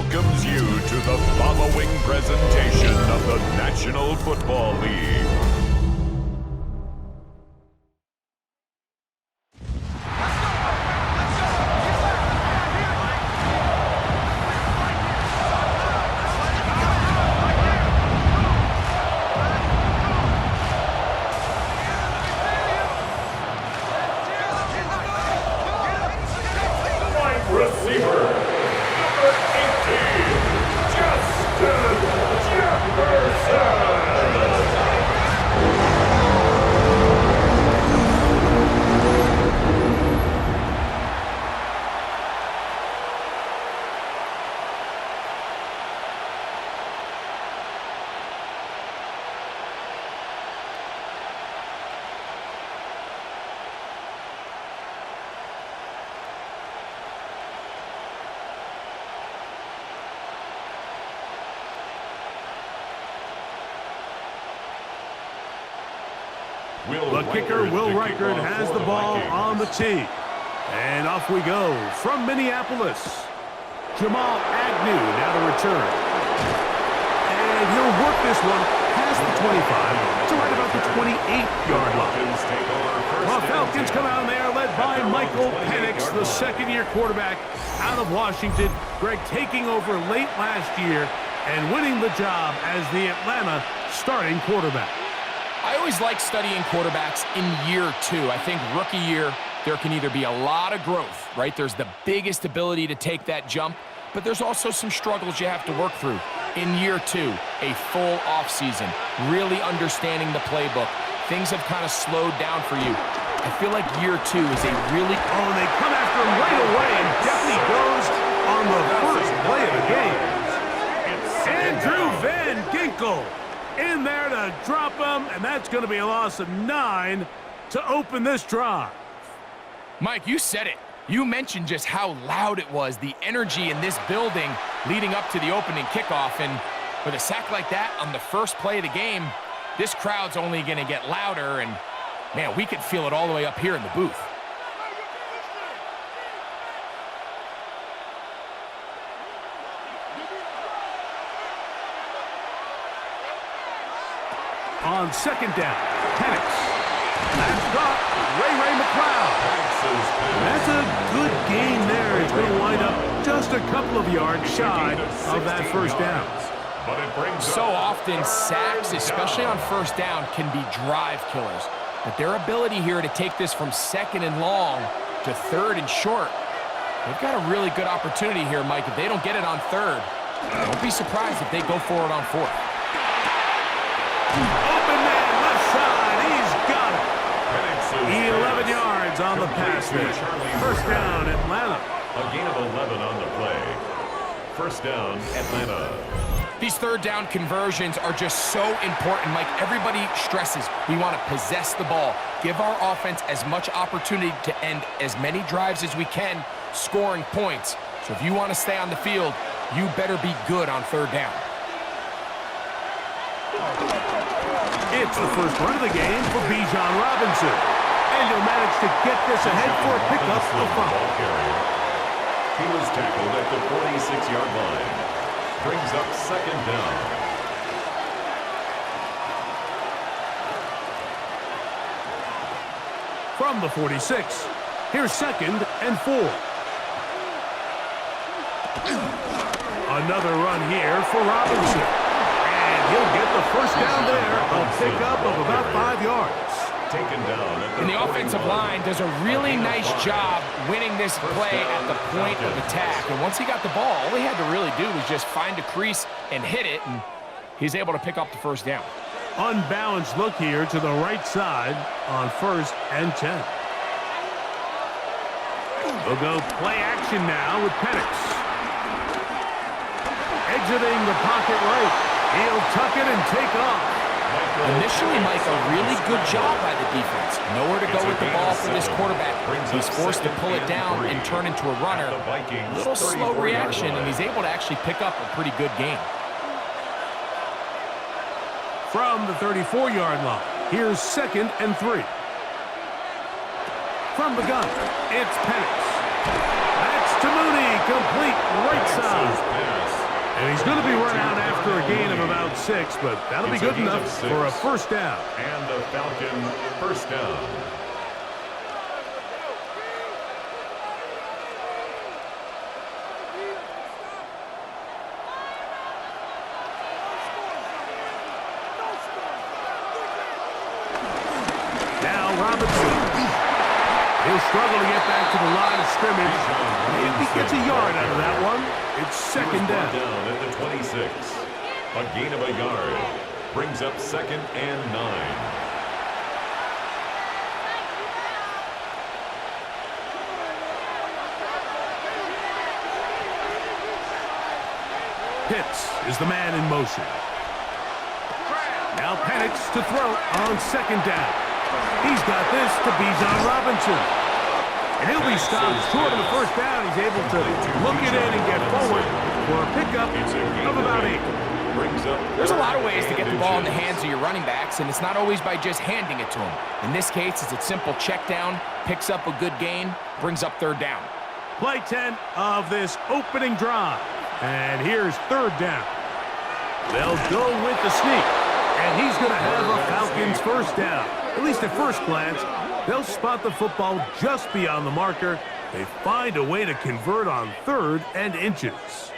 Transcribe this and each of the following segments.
welcomes you to the following presentation of the National Football League. The kicker, Will Reichert, has the ball on the tee. And off we go from Minneapolis. Jamal Agnew now to return. And he'll work this one past the 25 to right about the 28-yard line. The Falcons come out there led by Michael Penix, the second-year quarterback out of Washington. Greg taking over late last year and winning the job as the Atlanta starting quarterback. I always like studying quarterbacks in year two. I think rookie year, there can either be a lot of growth, right? There's the biggest ability to take that jump, but there's also some struggles you have to work through. In year two, a full offseason, really understanding the playbook. Things have kind of slowed down for you. I feel like year two is a really... Oh, and they come after him right away, and definitely goes on the first play of the game. Andrew Van Ginkel in there to drop him, and that's going to be a loss of 9 to open this drive. Mike, you said it. You mentioned just how loud it was, the energy in this building leading up to the opening kickoff, and with a sack like that on the first play of the game, this crowd's only going to get louder, and man, we could feel it all the way up here in the booth. On second down, Penix. That's caught. Ray McLeod. That's a good gain there. It's going to wind up just a couple of yards shy of that first down. So often, sacks, especially on first down, can be drive killers. But their ability here to take this from second and long to third and short, they've got a really good opportunity here, Mike. If they don't get it on third, don't be surprised if they go for it on fourth. Open man, left side, he's got it. 11 yards on the pass there. First down, Atlanta. A gain of 11 on the play. First down, Atlanta. These third down conversions are just so important, Mike. Everybody stresses we want to possess the ball, give our offense as much opportunity to end as many drives as we can, scoring points. So if you want to stay on the field, you better be good on third down. It's the first run of the game for Bijan Robinson. And he'll manage to get this ahead for a pickup of 5. He was tackled at the 46-yard line. Brings up second down. From the 46, here's second and 4. Another run here for Robinson. He'll get the first down there, a pickup of about 5 yards. Taken down. And the offensive line does a really nice job winning this play at the point of attack. And once he got the ball, all he had to really do was just find a crease and hit it, and he's able to pick up the first down. Unbalanced look here to the right side on first and 10. We'll go play action now with Penix. Exiting the pocket right. He'll tuck it and take off. Initially, Mike, a really good job by the defense. Nowhere to go with the ball for this quarterback. He's forced to pull it down and turn into a runner. A little slow reaction, and he's able to actually pick up a pretty good gain. From the 34-yard line, here's second and 3. From the gun, it's Penix. That's to Mooney, complete right side. And he's going to be run out after a gain of about 6, but that'll be good enough for a first down. And the Falcon first down. Now Robinson. He'll struggle to get back to the line of scrimmage. Maybe he gets a yard out of that one. It's second down. Down at the 26. A gain of a yard. Brings up 2nd and 9. Pitts is the man in motion. Now Penix to throw on second down. He's got this to Bijan Robinson. And he'll be stopped short of the first down. He's able to look it in and get forward for a pickup of about 8. There's a lot of ways to get the ball in the hands of your running backs, and it's not always by just handing it to them. In this case, it's a simple check down, picks up a good gain, brings up third down. Play 10 of this opening drive. And here's third down. They'll go with the sneak. And he's going to have a Falcons first down. At least at first glance, they'll spot the football just beyond the marker. They find a way to convert on 3rd and inches.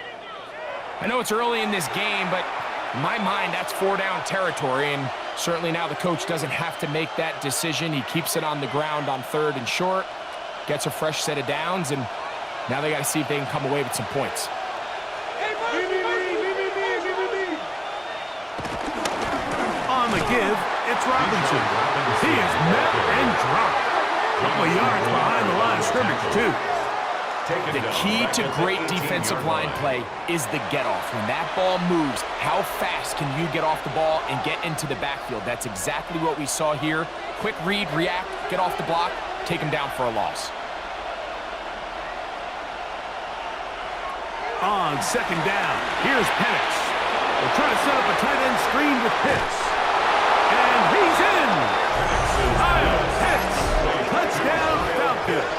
I know it's early in this game, but in my mind, that's 4-down territory. And certainly now the coach doesn't have to make that decision. He keeps it on the ground on 3rd and short, gets a fresh set of downs, and now they got to see if they can come away with some points. On the give, it's Robinson. He is met and dropped. A couple of yards behind the line of scrimmage, too. The key to great defensive line play is the get-off. When that ball moves, how fast can you get off the ball and get into the backfield? That's exactly what we saw here. Quick read, react, get off the block, take him down for a loss. On second down, here's Penix. They'll try to set up a tight end screen with Pitts. And he's in! Kyle Pitts! Touchdown, Falcons!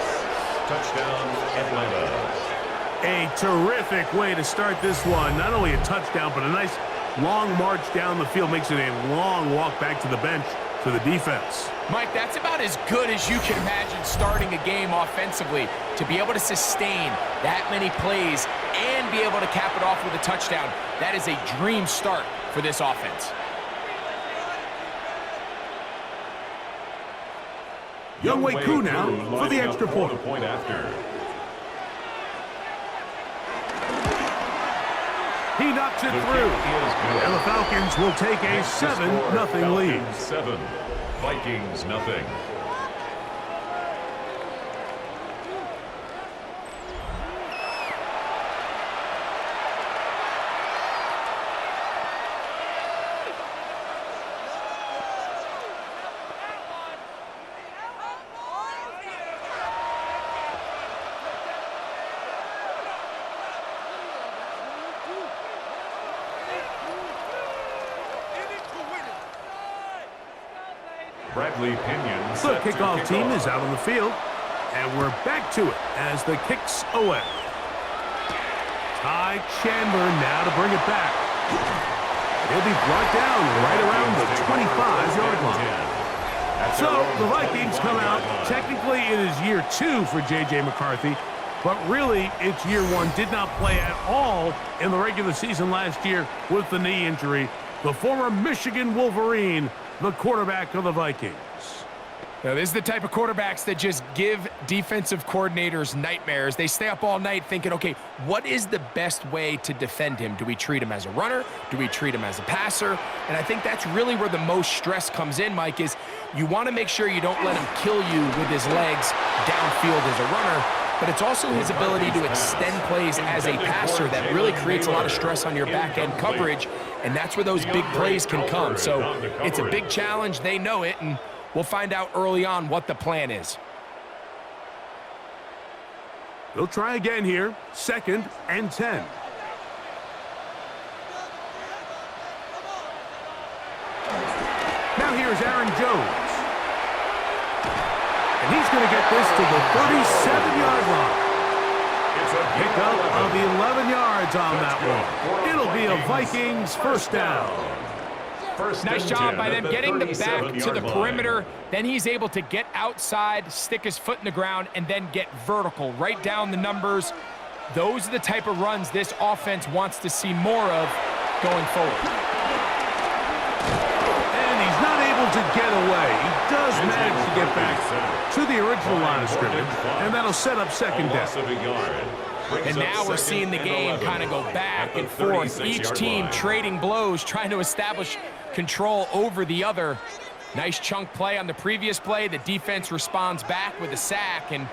Touchdown, Atlanta. A terrific way to start this one. Not only a touchdown, but a nice long march down the field. Makes it a long walk back to the bench for the defense. Mike, that's about as good as you can imagine starting a game offensively. To be able to sustain that many plays and be able to cap it off with a touchdown, that is a dream start for this offense. Younghoe Koo now for the extra point. He knocks it through. And the Falcons will take a 7-0 lead. 7, Vikings nothing. The kickoff team is out on the field, and we're back to it as the kick's away. Ty Chandler now to bring it back. He'll be brought down right around the 25-yard line. So the Vikings come out. Technically, it is year 2 for J.J. McCarthy, but really, it's year 1. Did not play at all in the regular season last year with the knee injury. The former Michigan Wolverine, the quarterback of the Vikings. Now, this is the type of quarterbacks that just give defensive coordinators nightmares. They stay up all night thinking, okay, what is the best way to defend him? Do we treat him as a runner? Do we treat him as a passer? And I think that's really where the most stress comes in, Mike, is you want to make sure you don't let him kill you with his legs downfield as a runner, but it's also his ability to extend plays as a passer that really creates a lot of stress on your back-end coverage, and that's where those big plays can come. So it's a big challenge. They know it, and we'll find out early on what the plan is. They'll try again here. 2nd and 10. Now here's Aaron Jones. And he's going to get this to the 37-yard line. Pickup of 11 yards on that one. It'll be a Vikings first down. Nice job by them getting the back to the perimeter. Then he's able to get outside, stick his foot in the ground, and then get vertical, right down the numbers. Those are the type of runs this offense wants to see more of going forward. And he's not able to get away. He does manage to get back to the original line of scrimmage, and that'll set up second down. And now we're seeing the game kind of go back and forth. Each team trading blows, trying to establish control over the other. Nice chunk play on the previous play. The defense responds back with a sack, and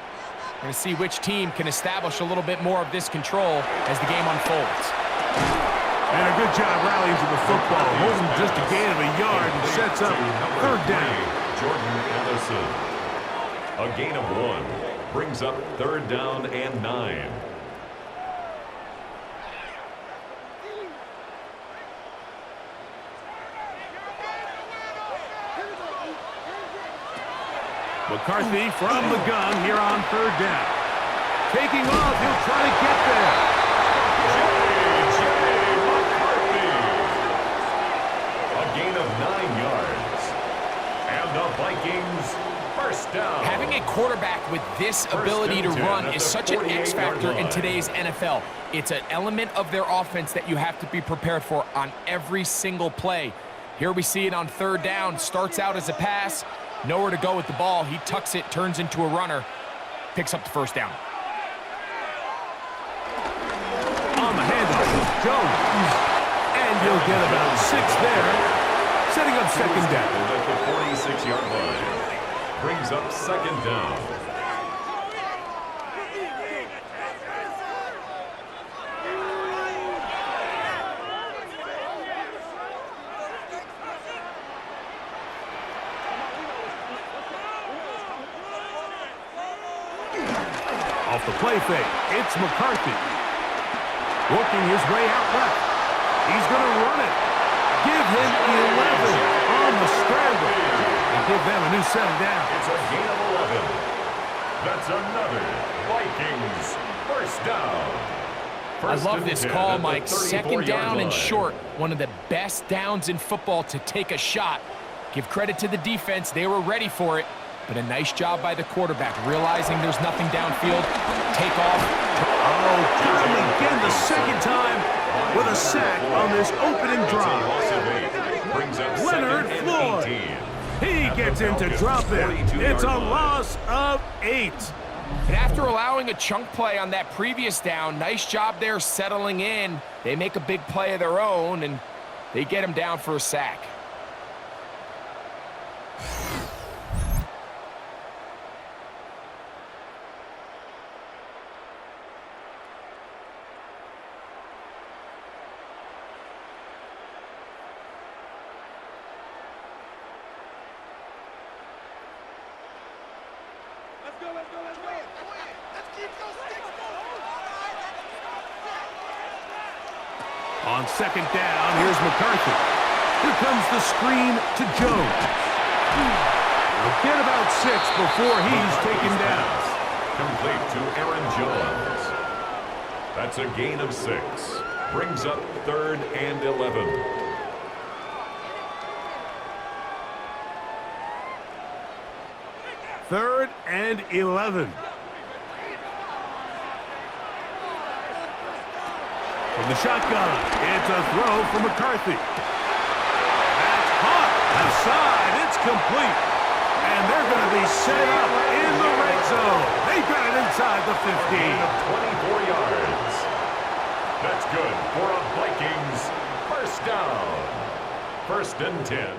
we're going to see which team can establish a little bit more of this control as the game unfolds. And a good job rallying to the football, holding just a gain of a yard and sets up third down. Jordan Ellison. A gain of 1 brings up third down and 9. McCarthy from the gun here on third down. Taking off, he'll try to get there. McCarthy. A gain of 9 yards. And the Vikings first down. Having a quarterback with this ability to run is such an X factor in today's NFL. It's an element of their offense that you have to be prepared for on every single play. Here we see it on third down. Starts out as a pass. Nowhere to go with the ball. He tucks it, turns into a runner, picks up the first down. On the handoff, Jones. And he'll get about 6 there, setting up second down. At the 46-yard line. Brings up second down. Off the play fake, it's McCarthy. Working his way out left. He's going to run it. Give him 11 on the scramble. And give them a new set down. It's a gain of 11. That's another Vikings first down. I love this call, Mike. Second down and short. One of the best downs in football to take a shot. Give credit to the defense. They were ready for it. But a nice job by the quarterback, realizing there's nothing downfield. Take off. Oh, got him again the second time with a sack on this opening drive. Leonard Floyd. He gets in to drop it. It's a loss of 8. And after allowing a chunk play on that previous down, nice job there settling in. They make a big play of their own, and they get him down for a sack. On second down, here's McCarthy. Here comes the screen to Jones. He'll get about 6 before he's taken down. Complete to Aaron Jones. That's a gain of 6. Brings up third and 11. Third and 11. From the shotgun, it's a throw for McCarthy. That's caught outside. It's complete. And they're going to be set up in the red zone. They got it inside the 15. Of 24 yards. That's good for a Vikings first down. First and 10.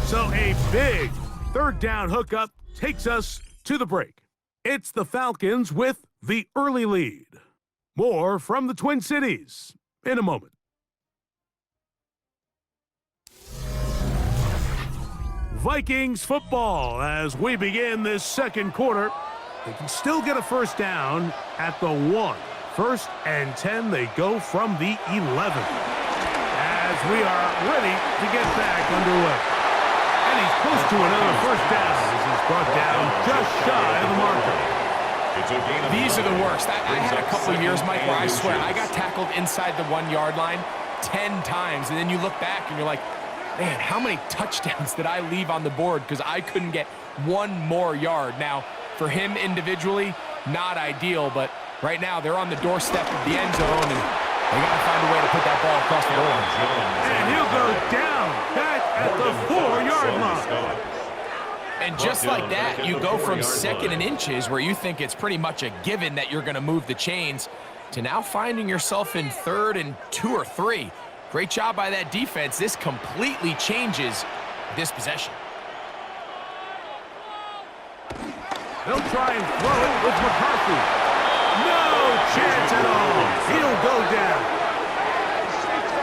So a big third down hookup takes us to the break. It's the Falcons with the early lead. More from the Twin Cities in a moment. Vikings football as we begin this second quarter. They can still get a first down at the 1. First and 10, they go from the 11. As we are ready to get back underway. And he's close to another first down as he's brought down just shy of the marker. It's a gain of These are the worst. I had a couple of years, Mike, where I swear I got inches. tackled inside the 1-yard line 10 times, and then you look back and you're like, man, how many touchdowns did I leave on the board because I couldn't get one more yard? Now, for him individually, not ideal, but right now they're on the doorstep of the end zone, and they got to find a way to put that ball across the board. And he'll go down back at the 4-yard line. And just like that, you go from second and inches, where you think it's pretty much a given that you're going to move the chains, to now finding yourself in 3rd and 2 or 3. Great job by that defense. This completely changes this possession. They'll try and throw it with McCarthy. No chance at all. He'll go down.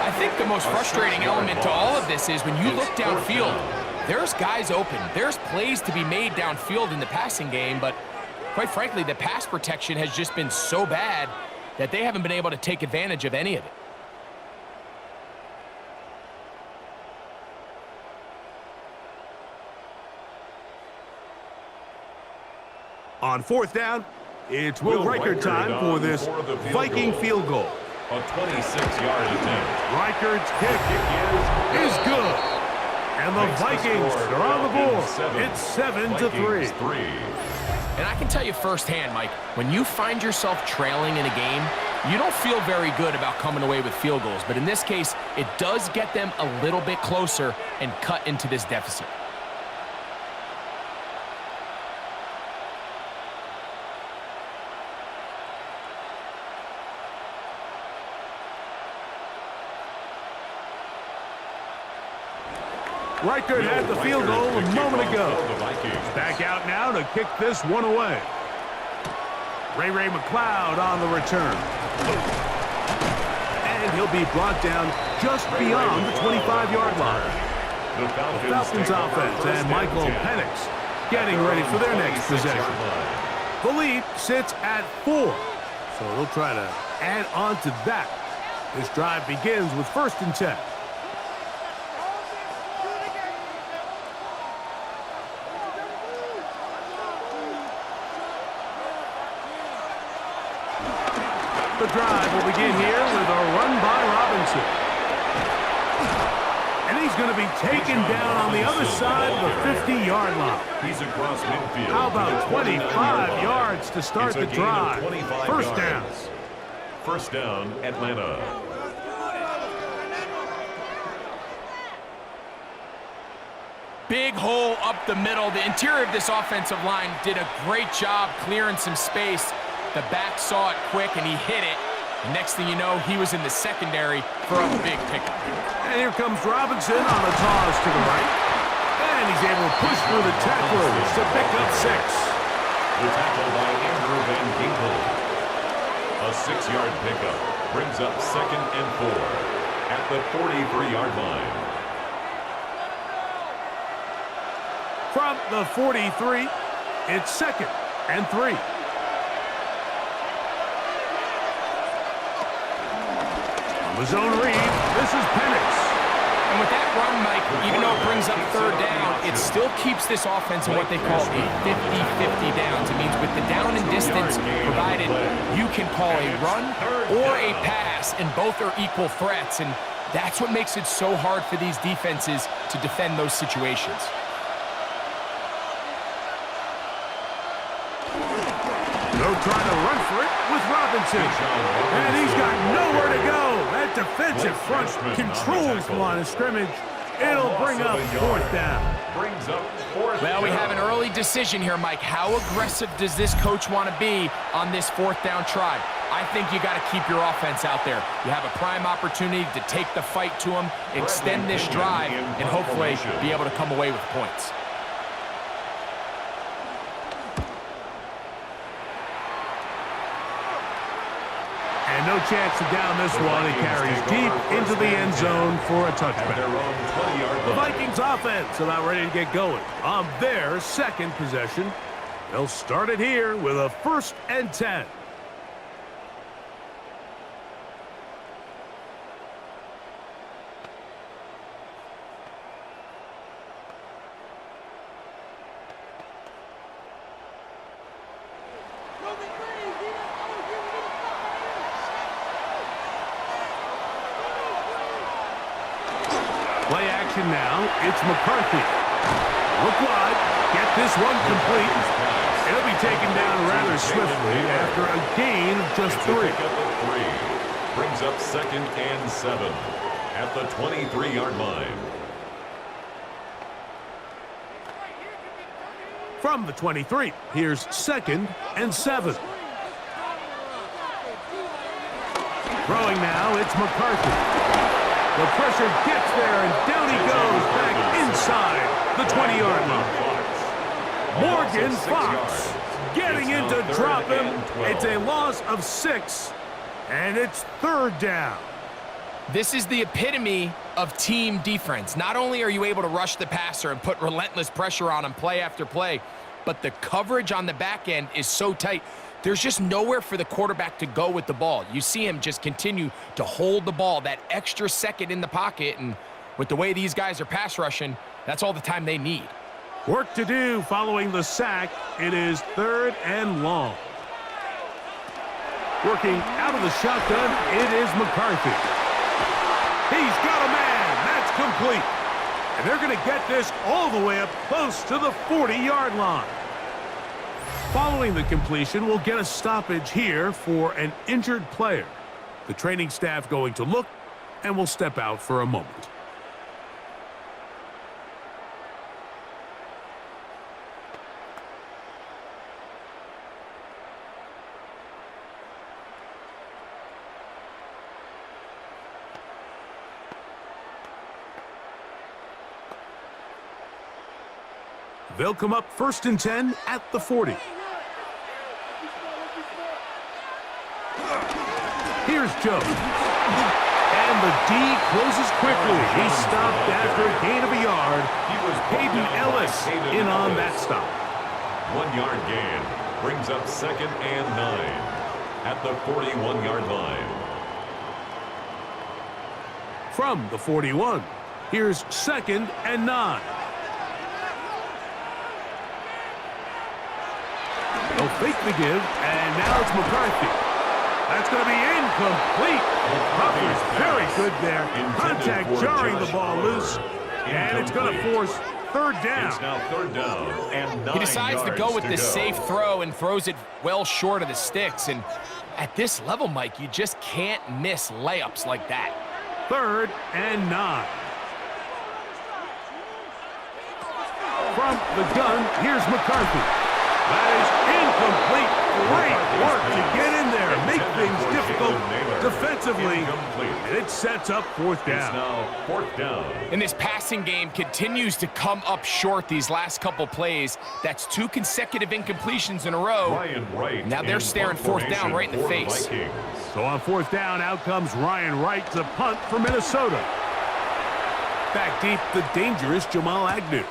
I think the most frustrating element to all of this is when you look downfield, there's guys open. There's plays to be made downfield in the passing game, but quite frankly, the pass protection has just been so bad that they haven't been able to take advantage of any of it. On 4th down, it's Will Riker time for this Viking field goal. A 26-yard attempt. Riker's kick is good. And the Vikings are on the board. It's 7-3. And I can tell you firsthand, Mike, when you find yourself trailing in a game, you don't feel very good about coming away with field goals. But in this case, it does get them a little bit closer and cut into this deficit. Riker had the field goal a moment ago. Back out now to kick this one away. Ray McLeod on the return. And he'll be brought down just beyond the 25-yard line. The Falcons offense and Michael Penix getting ready for their next possession. The lead sits at 4, so they'll try to add on to that. This drive begins with 1st and 10. The drive will begin here with a run by Robinson. And he's going to be taken down on the other side of the 50-yard line. He's across midfield. How about 25 yards to start the drive? 1st down. 1st down, Atlanta. Big hole up the middle. The interior of this offensive line did a great job clearing some space. The back saw it quick, and he hit it. And next thing you know, he was in the secondary for a big pickup. And here comes Robinson on the toss to the right. And he's able to push through the tacklers to pick up 6. The tackle by Andrew Van Ginkel. A 6-yard pickup brings up 2nd and 4 at the 43-yard line. From the 43, it's 2nd and 3. The zone read, this is Penix. And with that run, Mike, even though it brings up 3rd down, it still keeps this offense in what they call a 50-50 downs. It means with the down and distance provided, you can call a run or a pass, and both are equal threats. And that's what makes it so hard for these defenses to defend those situations. They'll try to run for it with Robinson. And he's got nowhere to go. That defensive front controls the line of scrimmage. It'll bring up 4th down. Well, we have an early decision here, Mike. How aggressive does this coach want to be on this 4th down try? I think you got to keep your offense out there. You have a prime opportunity to take the fight to them, extend this drive, and hopefully be able to come away with points. And no chance to down this one. It carries deep into the end zone for a touchback. The Vikings offense about ready to get going on their 2nd possession. They'll start it here with a 1st and 10. action now. It's McCarthy. Look wide. Get this one complete. It'll be taken down rather swiftly after a gain of just 3. Brings up 2nd and 7 at the 23-yard line. From the 23, here's 2nd and 7. Throwing now, it's McCarthy. The pressure gets there, and down he goes back inside the 20-yard line. Morgan Fox getting in to drop him. It's a loss of 6, and it's 3rd down. This is the epitome of team defense. Not only are you able to rush the passer and put relentless pressure on him play after play, but the coverage on the back end is so tight. There's just nowhere for the quarterback to go with the ball. You see him just continue to hold the ball that extra second in the pocket, and with the way these guys are pass rushing, that's all the time they need. Work to do following the sack. It is 3rd and long. Working out of the shotgun, it is McCarthy. He's got a man. That's complete. And they're going to get this all the way up close to the 40-yard line. Following the completion, we'll get a stoppage here for an injured player. The training staff going to look, and we'll step out for a moment. They'll come up 1st and 10 at the 40. Here's Jones. And the D closes quickly. He stopped after a gain of a yard. Hayden Ellis in on that stop. 1-yard gain brings up 2nd and 9 at the 41-yard line. From the 41, here's 2nd and 9. They'll fake the give, and now it's McCarthy. That's going to be incomplete. Butler's very good there. Contact jarring the ball loose, and it's going to force 3rd down. It's now 3rd down and 9 He decides to go with the safe throw and throws it well short of the sticks. And at this level, Mike, you just can't miss layups like that. 3rd and 9. From the gun, here's McCarthy. That is incomplete. Great work to get in there, make things difficult defensively, and it sets up 4th down. It's now 4th down. And this passing game continues to come up short these last couple plays. That's 2 consecutive incompletions in a row. Now they're staring 4th down right in the face. So on 4th down, out comes Ryan Wright to punt for Minnesota. Back deep, the dangerous Jamal Agnew.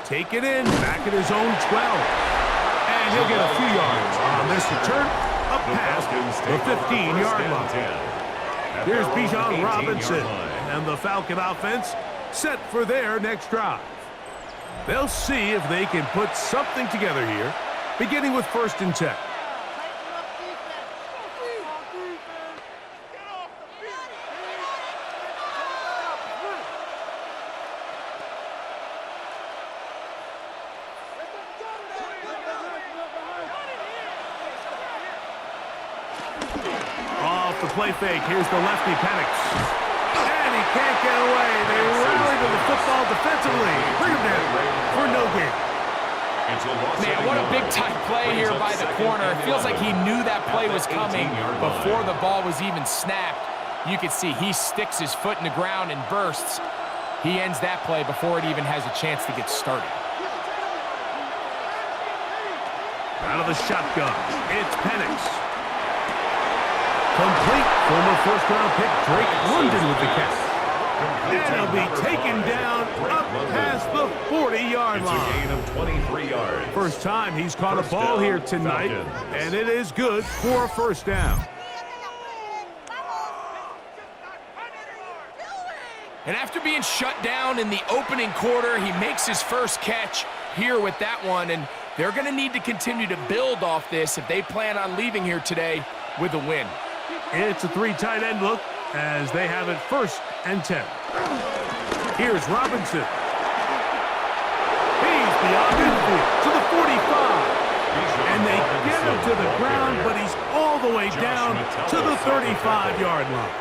Take it in, back at his own 12. And he'll get a few yards on this return, up past the 15-yard line. Here's Bijan Robinson, and the Falcon offense set for their next drive. They'll see if they can put something together here, beginning with 1st and 10. Off the play fake, here's the lefty Penix. And he can't get away. They rally to the football defensively. Bring him down for no gain. Man, what a big-time play here by the corner. It feels like he knew that play was coming before the ball was even snapped. You can see he sticks his foot in the ground and bursts. He ends that play before it even has a chance to get started. Out of the shotgun, it's Penix. Complete. Former first-round pick Drake London with the catch. And he'll be taken down up past the 40-yard line. It's a gain of 23 yards. First time he's caught a ball here tonight, and it is good for a 1st down. And after being shut down in the opening quarter, he makes his first catch here with that one, and they're going to need to continue to build off this if they plan on leaving here today with a win. It's a 3 tight end look as they have it 1st and 10. Here's Robinson. He's beyond midfield to the 45. And they get him to the ground, but he's all the way down to the 35-yard line.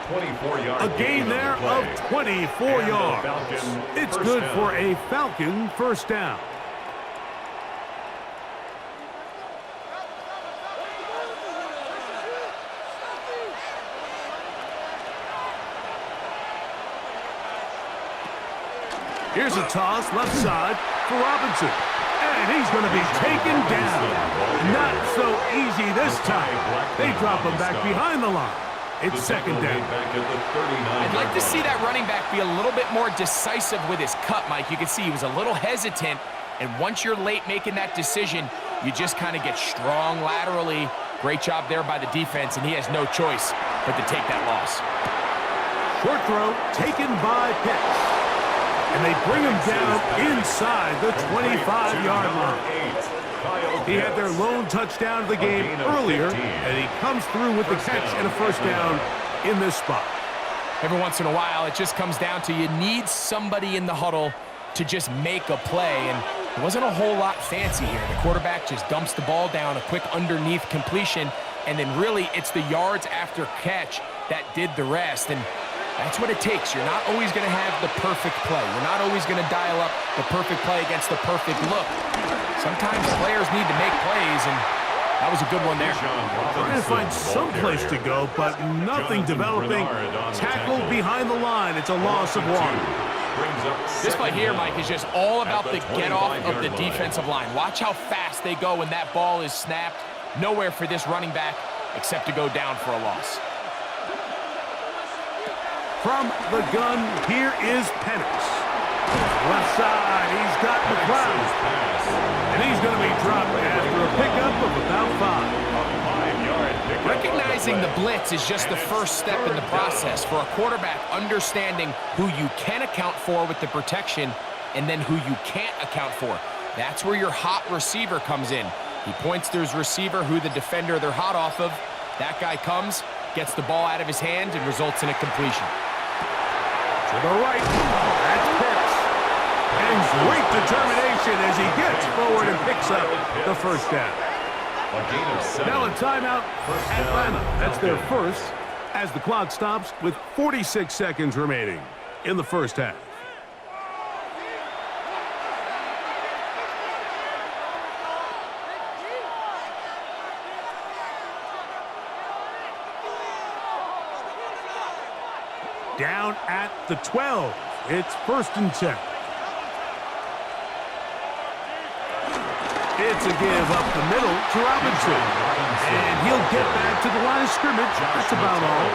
24-yard A gain there of 24 yards. It's good for a Falcon first down. Here's a toss left side for Robinson. And he's going to be taken down. Not so easy this time. They drop him back behind the line. It's second down. I'd like to see that running back be a little bit more decisive with his cut, Mike. You can see he was a little hesitant, and once you're late making that decision, you just kind of get strong laterally. Great job there by the defense, and he has no choice but to take that loss. Short throw taken by Pitts. And they bring him down inside the 25-yard line. He had their lone touchdown of the game earlier, and he comes through with the catch and a first down in this spot. Every once in a while, it just comes down to you need somebody in the huddle to just make a play, and it wasn't a whole lot fancy here. The quarterback just dumps the ball down, a quick underneath completion, and then really it's the yards after catch that did the rest. And that's what it takes. You're not always going to have the perfect play. You're not always going to dial up the perfect play against the perfect look. Sometimes players need to make plays, and that was a good one there. Trying to find some place to go, but nothing developing. Tackled behind the line. It's a loss of one. This play here, Mike, is just all about the get-off of the defensive line. Watch how fast they go when that ball is snapped. Nowhere for this running back except to go down for a loss. From the gun, here is Penix. Left side, he's got McLeod. And he's going to be dropped after a pickup of about 5. Recognizing the blitz is just the first step in the process for a quarterback understanding who you can account for with the protection and then who you can't account for. That's where your hot receiver comes in. He points to his receiver, who the defender they're hot off of. That guy comes, gets the ball out of his hand, and results in a completion. To the right, that's Pitts. And great determination as he gets forward and picks up the first down. Now a timeout for Atlanta. That's their first as the clock stops with 46 seconds remaining in the first half. Down at the 12. It's 1st and 10. It's a give up the middle to Robinson. And he'll get back to the line of scrimmage. That's about all.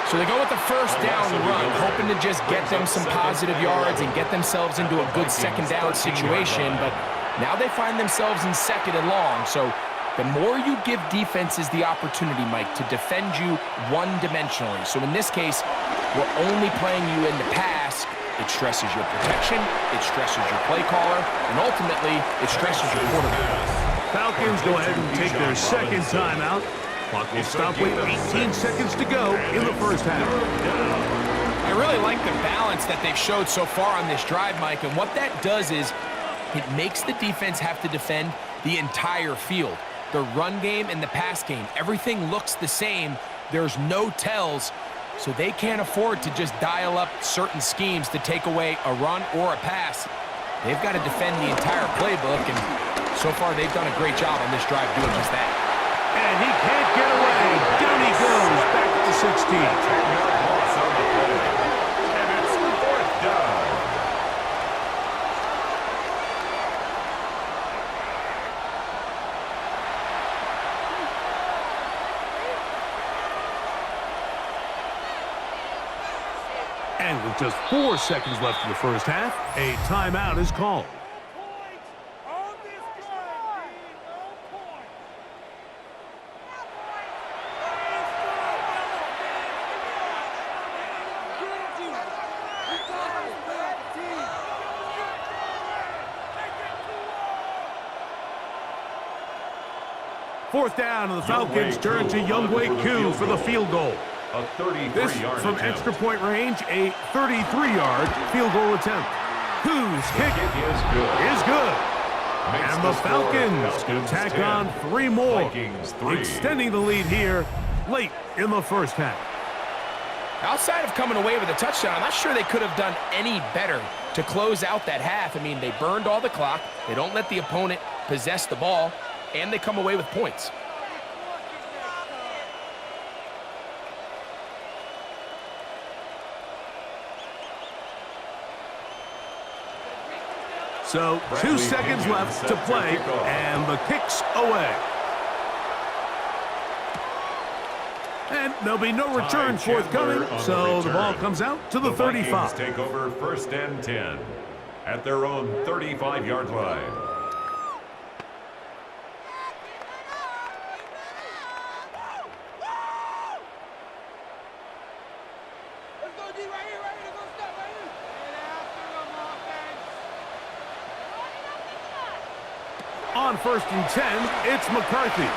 So they go with the first down run, hoping to just get them some positive yards and get themselves into a good second down situation. But now they find themselves in 2nd and long. So the more you give defenses the opportunity, Mike, to defend you one-dimensionally. So in this case, we're only playing you in the pass. It stresses your protection, it stresses your play caller, and ultimately, it stresses your quarterback. Falcons go ahead and take their second timeout. Clock will stop with 18 seconds to go in the first half. I really like the balance that they've showed so far on this drive, Mike, and what that does is it makes the defense have to defend the entire field. The run game and the pass game, everything looks the same. There's no tells, so they can't afford to just dial up certain schemes to take away a run or a pass. They've got to defend the entire playbook, and so far they've done a great job on this drive doing just that. And he can't get away. Down he goes, back to the 16. And it's 4th down. And with just 4 seconds left in the first half, a timeout is called. Fourth down, and the Falcons turn to Younghoe Koo for the field goal. A This 33-yard from attempt. extra point range, a 33-yard field goal attempt. Whose kick is good. Makes And the score Falcons tack 10, on 3 more, Vikings 3. extending the lead here late in the first half. Outside of coming away with a touchdown, I'm not sure they could have done any better to close out that half. I mean, they burned all the clock. They don't let the opponent possess the ball, and they come away with points. So 2 seconds left to play, and the kick's away. And there'll be no return forthcoming, so the ball comes out to the 35. Vikings take over 1st and 10 at their own 35-yard line. On 1st and 10, it's McCarthy.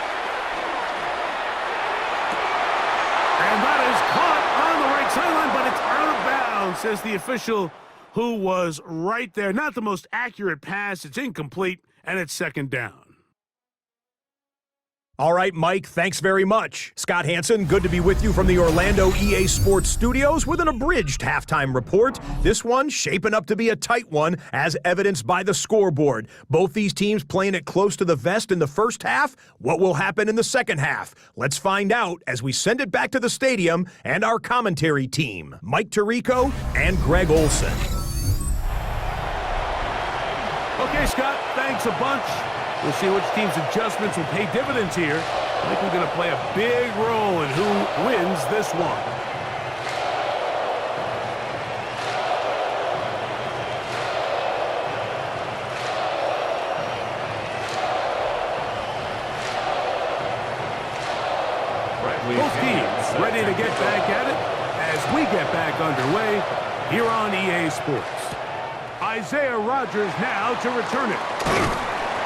And that is caught on the right sideline, but it's out of bounds, says the official who was right there. Not the most accurate pass. It's incomplete, and it's 2nd down. All right, Mike, thanks very much. Scott Hansen, good to be with you from the Orlando EA Sports Studios with an abridged halftime report. This one shaping up to be a tight one, as evidenced by the scoreboard. Both these teams playing it close to the vest in the first half. What will happen in the second half? Let's find out as we send it back to the stadium and our commentary team, Mike Tirico and Greg Olson. Okay, Scott, thanks a bunch. We'll see which team's adjustments will pay dividends here. I think we're going to play a big role in who wins this one. Both teams ready to get back at it as we get back underway here on EA Sports. Isaiah Rodgers now to return it.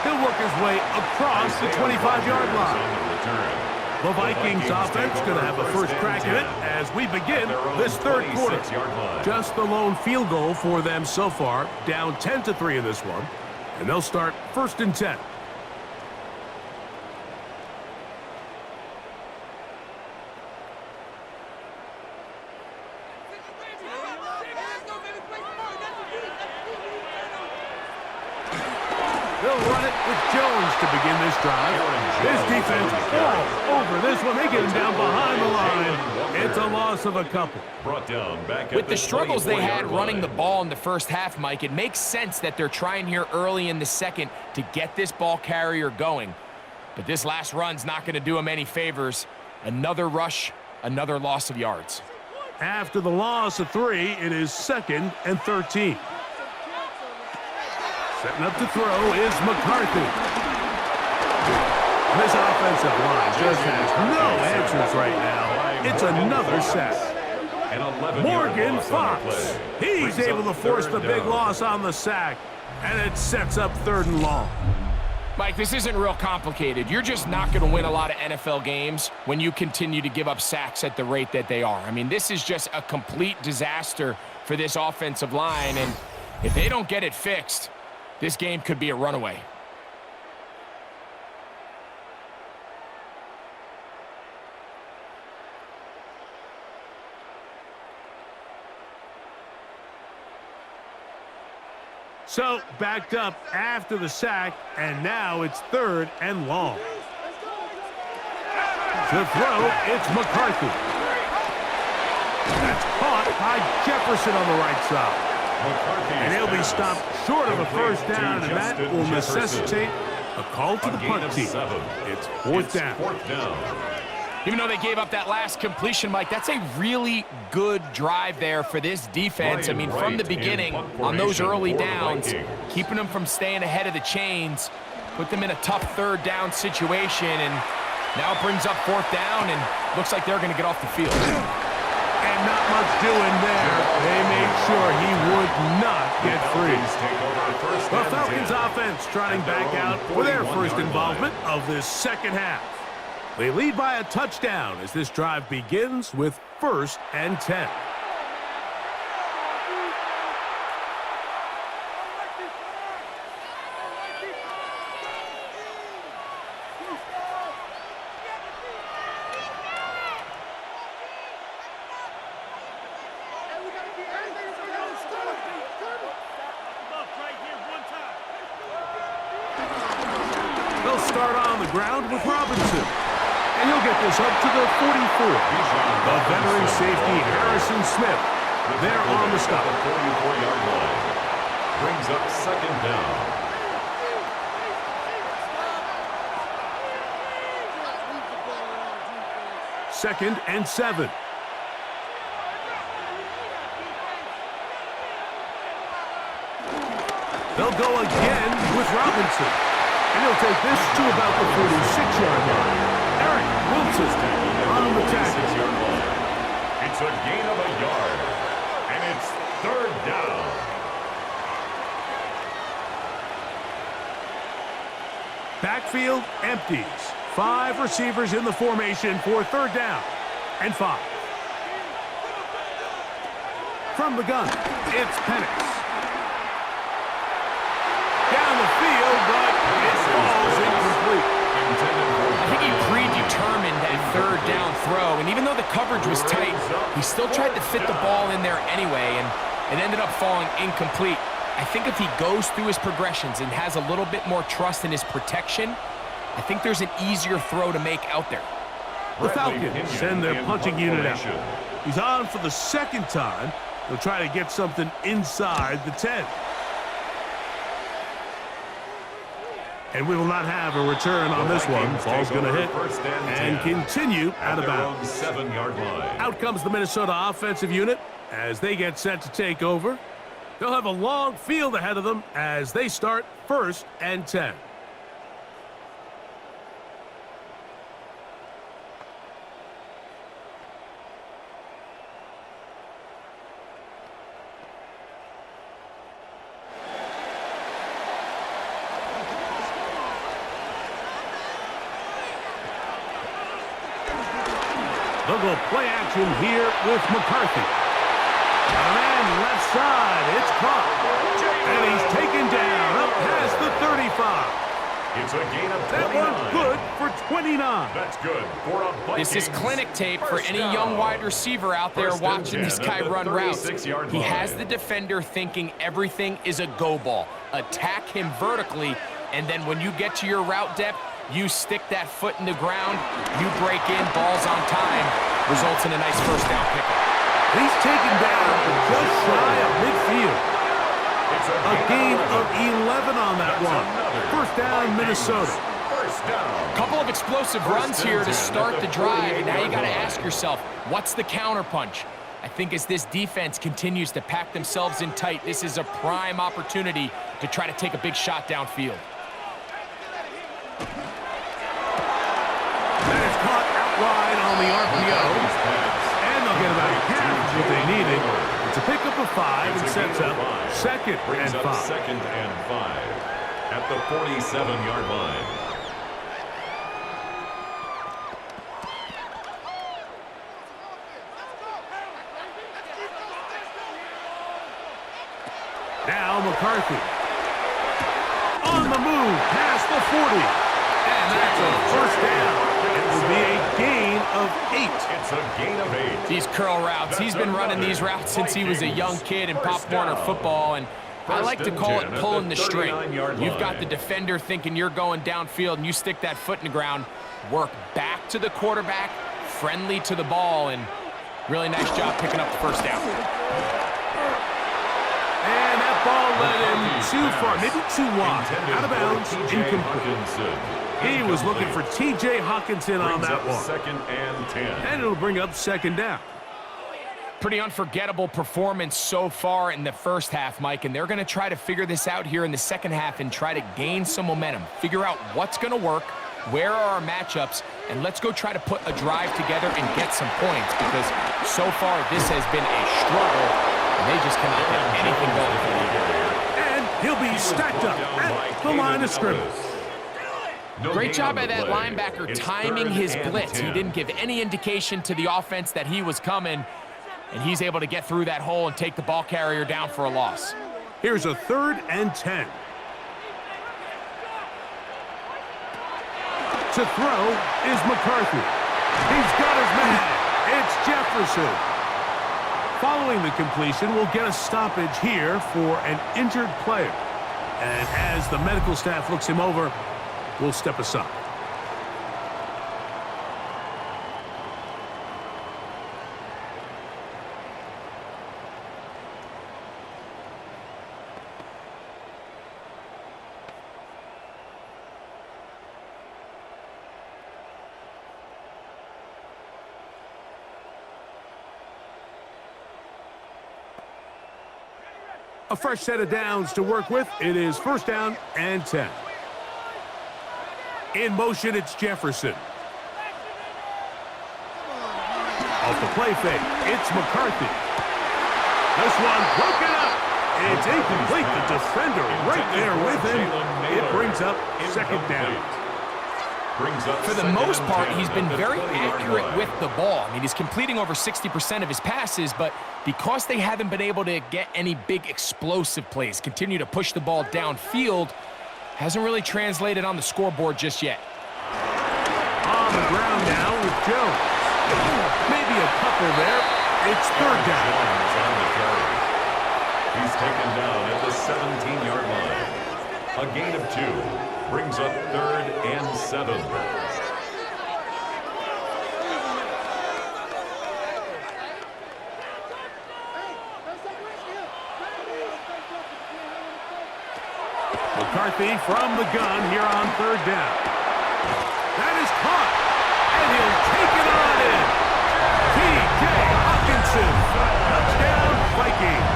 He'll work his way across the 25-yard line. The Vikings offense going to have a first crack at it as we begin this 3rd quarter. Just the lone field goal for them so far, down 10-3 in this one. And they'll start 1st and 10. They'll run it with Jones to begin this drive. This defense all over this one. They get him down behind the line. It's a loss of a couple. Brought down back With the struggles they had running the ball in the first half, Mike, it makes sense that they're trying here early in the second to get this ball carrier going. But this last run's not going to do them any favors. Another rush, another loss of yards. After the loss of 3, it is 2nd and 13. Setting up to throw is McCarthy. This offensive line just has no answers right now. It's another sack. Morgan Fox. He's able to force the big loss on the sack, and it sets up 3rd and long. Mike, this isn't real complicated. You're just not going to win a lot of NFL games when you continue to give up sacks at the rate that they are. I mean, this is just a complete disaster for this offensive line, and if they don't get it fixed, this game could be a runaway. So, backed up after the sack, and now it's 3rd and long. To throw, it's McCarthy. That's caught by Jefferson on the right side. And he'll be stopped short of a first down, and that will necessitate a call to the punt team. It's 4th down. Even though they gave up that last completion, Mike, that's a really good drive there for this defense. I mean, from the beginning, on those early downs, keeping them from staying ahead of the chains, put them in a tough 3rd down situation, and now it brings up 4th down, and looks like they're going to get off the field. And not much doing there. They made sure he would not get free. The Falcons offense trotting back out for their first involvement of this second half. They lead by a touchdown as this drive begins with 1st and 10. They'll start on the ground with Robinson. And he'll get this up to the 44. The veteran safety, Harrison Smith, there on the stop. The 44-yard line. Brings up 2nd down. Second and 7. They'll go again with Robinson. And he'll take this to about the 46-yard line. Eric Wilson on the tackle. It's a gain of a yard. And it's 3rd down. Backfield empties. 5 receivers in the formation for 3rd down and 5. From the gun, it's Penix. Down the field, but it falls incomplete. I think he predetermined that 3rd down throw, and even though the coverage was tight, he still tried to fit the ball in there anyway, and it ended up falling incomplete. I think if he goes through his progressions and has a little bit more trust in his protection, I think there's an easier throw to make out there. The Falcons send their punching unit out. He's on for the 2nd time. They'll try to get something inside the 10. And we will not have a return on this one. Ball's going to hit and continue out of bounds. 7-yard line. Out comes the Minnesota offensive unit as they get set to take over. They'll have a long field ahead of them as they start 1st and 10. They'll go play action here with McCarthy. And then left side, it's caught. And he's taken down up past the 35. It's a gain of 29. That one's good for 29. That's good for a Vikings. This is clinic tape for any young wide receiver out there watching this guy run routes. He has the defender thinking everything is a go ball. Attack him vertically, and then when you get to your route depth, you stick that foot in the ground, you break in, ball's on time, results in a nice 1st down pickup. He's taken down just shy of midfield. A gain of 11 on that one. 1st down, Minnesota. Couple of explosive runs here to start the drive, and now you got to ask yourself, what's the counterpunch? I think as this defense continues to pack themselves in tight, this is a prime opportunity to try to take a big shot downfield. That is caught out wide on the RPO. And they'll get about half what they needed. It's a pickup of 5 and sets up 2nd and 5. 2nd and 5 at the 47-yard line. Now McCarthy. On the move, past the 40. And that's a 1st down. It will be a gain of 8. It's a gain of 8. These curl routes, he's been running these routes since he was a young kid in Pop Warner football, and I like to call it pulling the string. You've got the defender thinking you're going downfield, and you stick that foot in the ground, work back to the quarterback, friendly to the ball, and really nice job picking up the 1st down. And that ball led him too far, maybe too wide, out of bounds, incomplete. He was looking for T.J. Hawkinson on that one. 2nd and 10. And it'll bring up 2nd down. Pretty unforgettable performance so far in the 1st half, Mike, and they're going to try to figure this out here in the 2nd half and try to gain some momentum, figure out what's going to work, where are our matchups, and let's go try to put a drive together and get some points, because so far this has been a struggle, and they just cannot get anything going. And he'll be stacked up at the line of scrimmage. Great job by that play. linebacker It's timing 3rd his and blitz. 10. He didn't give any indication to the offense that he was coming, and he's able to get through that hole and take the ball carrier down for a loss. Here's a 3rd and 10. To throw is McCarthy. He's got his man. It's Jefferson. Following the completion, we'll get a stoppage here for an injured player. And as the medical staff looks him over, we'll step aside. A fresh set of downs to work with. It is 1st down and 10. In motion, it's Jefferson. Off the play fake, it's McCarthy. This one broken up. It's incomplete. The defender right there with him. It brings up 2nd down. For the most part, he's been very accurate with the ball. I mean, he's completing over 60% of his passes, but because they haven't been able to get any big explosive plays, continue to push the ball downfield, hasn't really translated on the scoreboard just yet. On the ground now with Jones. Maybe a couple there. It's 3rd down. He's taken down at the 17-yard line. A gain of 2 brings up 3rd and 7. McCarthy from the gun here on 3rd down. That is caught, and he'll take it on in. T.J. Hawkinson, touchdown Vikings.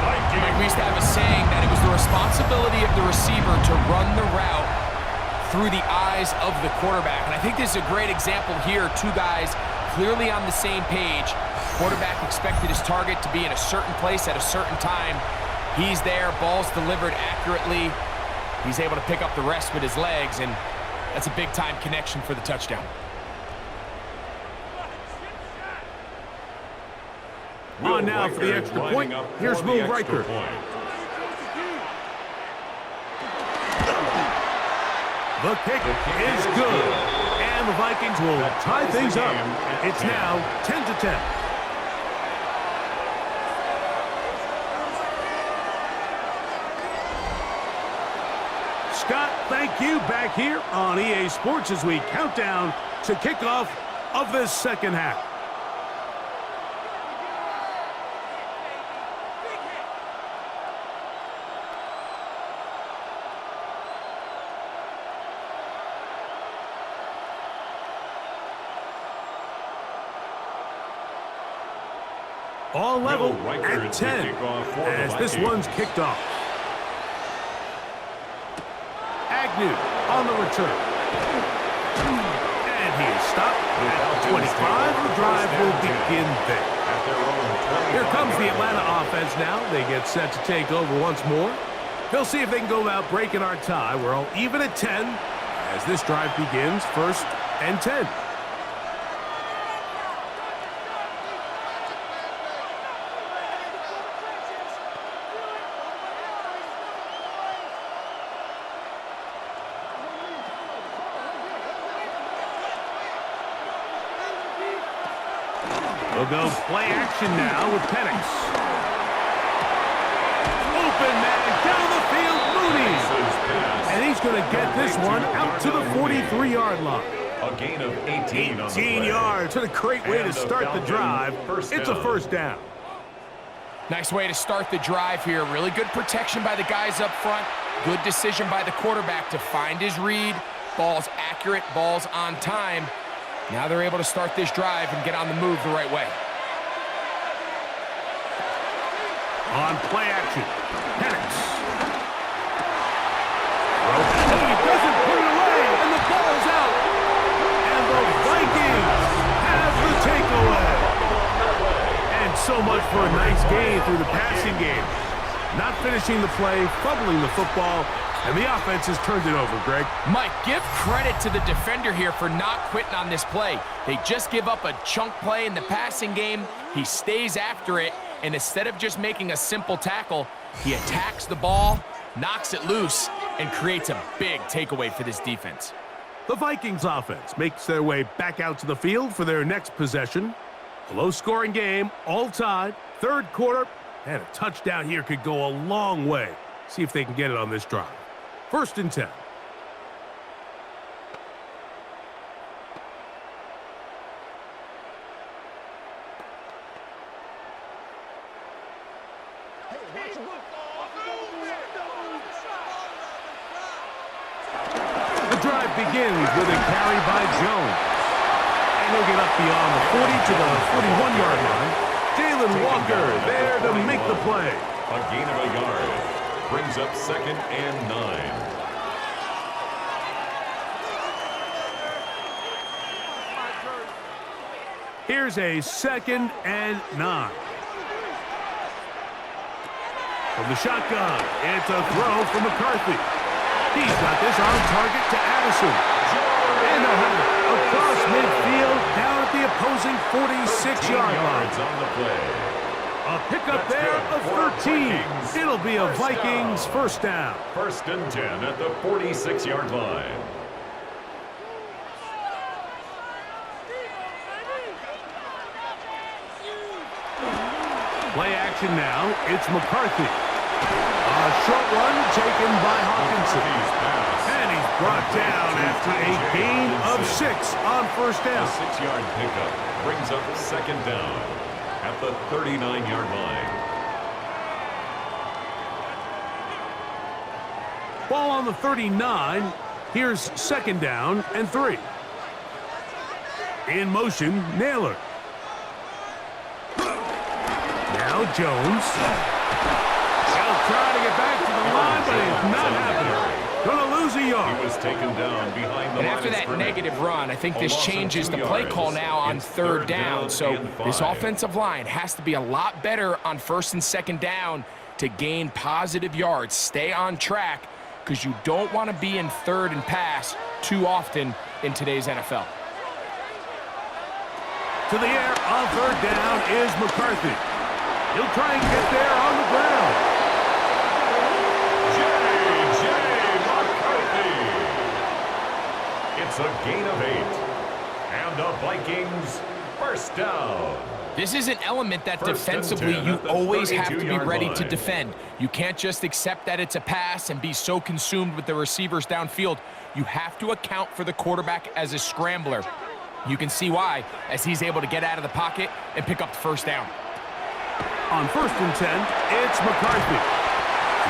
Like we used to have a saying that it was the responsibility of the receiver to run the route through the eyes of the quarterback. And I think this is a great example here. 2 guys clearly on the same page. Quarterback expected his target to be in a certain place at a certain time. He's there, ball's delivered accurately. He's able to pick up the rest with his legs, and that's a big-time connection for the touchdown. On now for the extra point. Here's Will Riker. The kick is good, and the Vikings will tie things up. It's now 10-10. Scott, thank you. Back here on EA Sports as we count down to kickoff of this 2nd half. All level at 10 as this one's kicked off. Agnew on the return. And he is stopped at 25. The drive will begin there. Here comes the Atlanta offense now. They get set to take over once more. They'll see if they can go out breaking our tie. We're all even at 10 as this drive begins. 1st and 10. We'll go play action now with Penix. Open man down the field, Mooney. And he's going to get this one out to the 43-yard line. A gain of 18 on the play. yards. What a great way to start the drive. It's a 1st down. Nice way to start the drive here. Really good protection by the guys up front. Good decision by the quarterback to find his read. Ball's accurate, ball's on time. Now they're able to start this drive and get on the move the right way. On play action, Penix. He doesn't put it away, and the ball's out. And the Vikings have the takeaway. And so much for a nice gain through the passing game. Not finishing the play, fumbling the football, And the offense has turned it over, Greg. Mike, give credit to the defender here for not quitting on this play. They just give up a chunk play in the passing game. He stays after it, and instead of just making a simple tackle, he attacks the ball, knocks it loose, and creates a big takeaway for this defense. The Vikings offense makes their way back out to the field for their next possession. A low-scoring game, all tied, third quarter, and a touchdown here could go a long way. See if they can get it on this drive. 1st and 10. The drive begins with a carry by Jones. And he'll get up beyond the 40 to the 41-yard line. Jalen Walker there to make the play. A gain of a yard. Brings up 2nd and 9. Here's a 2nd and 9. From the shotgun, it's a throw from McCarthy. He's got this on target to Addison. And across midfield, down at the opposing 46-yard line. On the play. A pickup there of 13. It'll be a Vikings first down. 1st and 10 at the 46-yard line. Play action now. It's McCarthy. A short one taken by Hawkinson. And he's brought down after a gain of 6 on first down. A 6-yard pickup brings up 2nd down at the 39-yard line. Ball on the 39. Here's 2nd down and 3. In motion, Naylor. Now Jones. He'll try to get back to the line, but it's not happening. Gonna lose a yard. He was taken down behind the And line after of that scrimmage. negative run, I think this changes the play call now on It's 3rd down. So and 5. this offensive line has to be a lot better on 1st and 2nd down to gain positive yards. Stay on track because you don't want to be in 3rd and pass too often in today's NFL. To the air on 3rd down is McCarthy. He'll try and get there on the ground. It's a gain of 8. And the Vikings first down. This is an element that 1st and defensively 10 you at the always have to be 32-yard ready to line. defend. You can't just accept that it's a pass and be so consumed with the receivers downfield. You have to account for the quarterback as a scrambler. You can see why, as he's able to get out of the pocket and pick up the first down. On 1st and 10, it's McCarthy.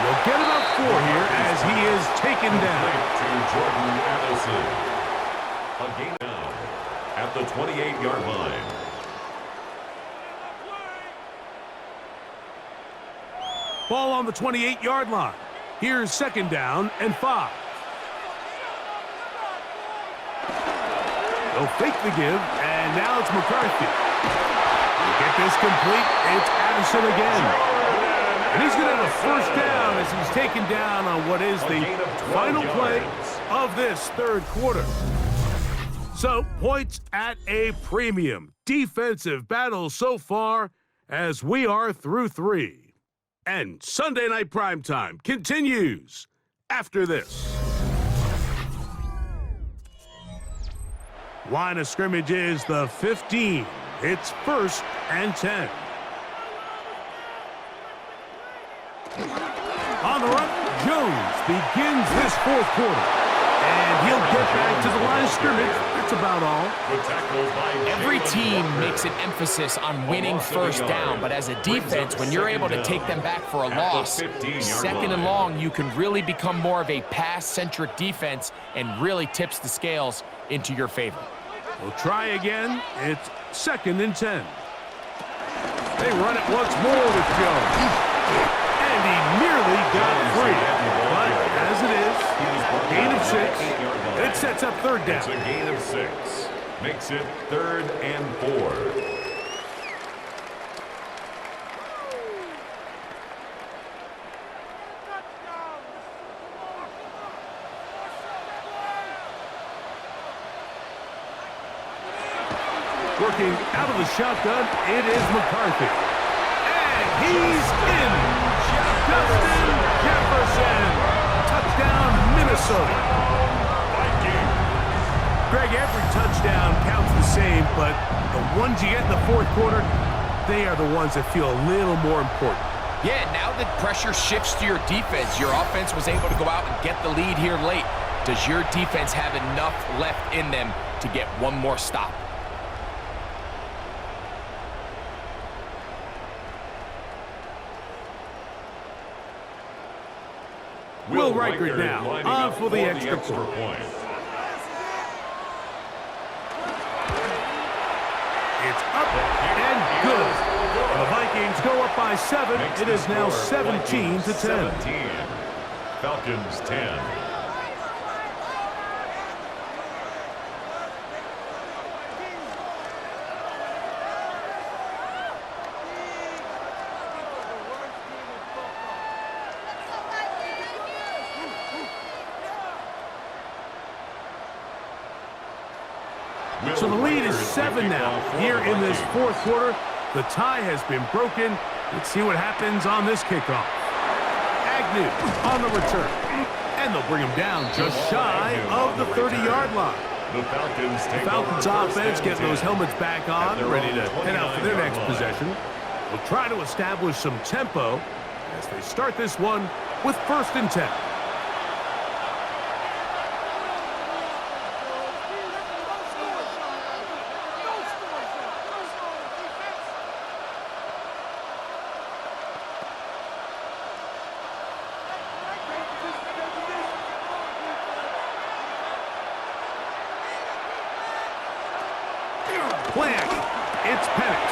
We'll get about 4 here as he is taken down. To Jordan Addison. A gain down at the 28-yard line. Ball on the 28-yard line. Here's 2nd down and 5. They'll fake the give, and now it's McCarthy. Get this complete. It's Addison again. And he's going to have a first down as he's taken down on what is the final play of this 3rd quarter. So, points at a premium. Defensive battle so far as we are through 3. And Sunday Night Primetime continues after this. Line of scrimmage is the 15. It's 1st and 10. On the run, Jones begins this 4th quarter. And he'll get back to the line of scrimmage. That's about all. Every team makes an emphasis on winning first down, but as a defense, when you're able to take them back for a loss, 2nd and long, you can really become more of a pass-centric defense and really tips the scales into your favor. We'll try again. It's 2nd and 10. They run it once more with Jones. And he nearly got free. But as it is, gain of 6. It sets up 3rd down. It's a gain of 6. Makes it 3rd and 4. Working out of the shotgun, it is McCarthy. And he's in. Justin Jefferson. Touchdown, Minnesota. Greg, every touchdown counts the same, but the ones you get in the fourth quarter, they are the ones that feel a little more important. Yeah, now that pressure shifts to your defense, your offense was able to go out and get the lead here late. Does your defense have enough left in them to get one more stop? Will Reichert now on for the extra point. It's up and good. The Vikings go up by 7. It is now 17-10. Falcons 10. So the lead is 7 now here in this fourth quarter. The tie has been broken. Let's see what happens on this kickoff. Agnew on the return. And they'll bring him down just shy of the 30-yard line. The Falcons offense getting those helmets back on, ready to head out for their next possession. Will try to establish some tempo as they start this one with 1st and 10. Plant. It's Penix.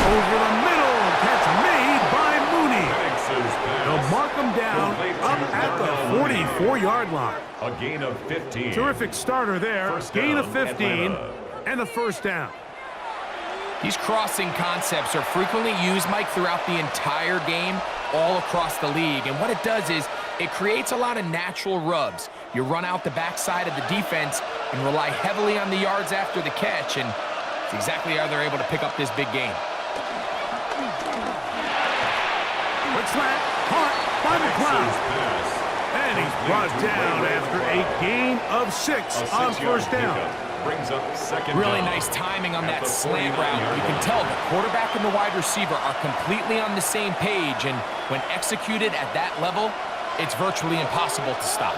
Over the middle. Catch made by Mooney. They'll mark him down up at the 44-yard line. A gain of 15. Terrific starter there. Gain of 15 and a 1st down. These crossing concepts are frequently used, Mike, throughout the entire game, all across the league. And what it does is it creates a lot of natural rubs. You run out the backside of the defense and rely heavily on the yards after the catch, and it's exactly how they're able to pick up this big game. Quick slant, caught by McCloud. And he's brought down after a gain of 6 on 1st down. Brings up 2nd Really down. nice timing on that slant route. You can tell the quarterback and the wide receiver are completely on the same page, and when executed at that level, it's virtually impossible to stop.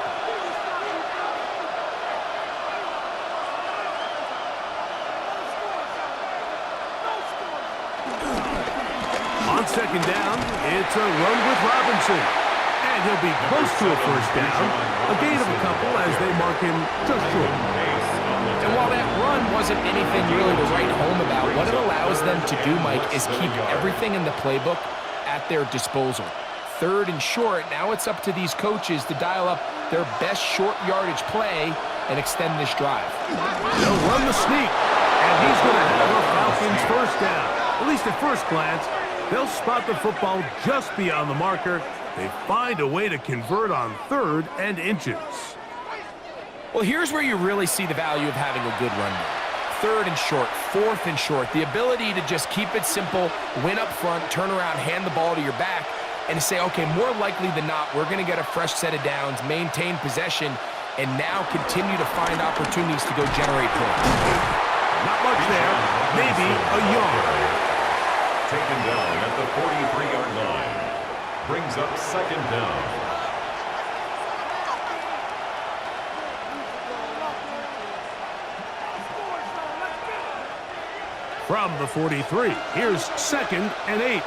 On 2nd down, it's a run with Robinson. And he'll be close to a 1st down. A gain of a couple as they mark him just short. And while that run wasn't anything really to write home about, what it allows them to do, Mike, is keep everything in the playbook at their disposal. 3rd and short, now it's up to these coaches to dial up their best short yardage play and extend this drive. They'll run the sneak, and he's going to have a Falcons 1st down. At least at first glance, they'll spot the football just beyond the marker. They find a way to convert on 3rd and inches. Well, here's where you really see the value of having a good run game. 3rd and short, 4th and short, the ability to just keep it simple, win up front, turn around, hand the ball to your back, and to say, okay, more likely than not, we're going to get a fresh set of downs, maintain possession, and now continue to find opportunities to go generate points. Not much there, maybe a yard. Taken down at the 43-yard line. Brings up 2nd down. From the 43, here's 2nd and 8.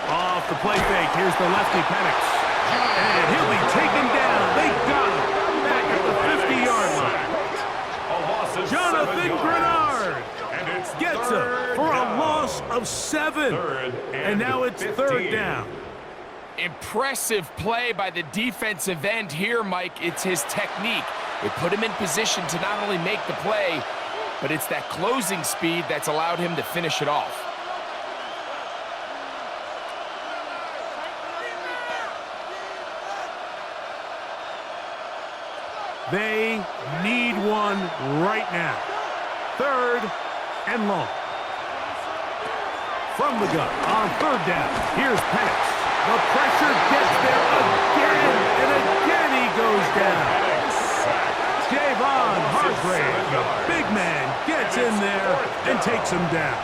Off the play fake, here's the lefty Penix. And he'll be taken down. They got him back at the 50-yard line. Jonathan Grenard gets him for a loss of 7. And now it's 3rd down. Impressive play by the defensive end here, Mike. It's his technique. It put him in position to not only make the play, but it's that closing speed that's allowed him to finish it off. They need one right now. 3rd and long. From the gun on 3rd down. Here's Penix. The pressure gets there again, and again he goes down. Javon Hargrave, the big man, gets in there and takes him down.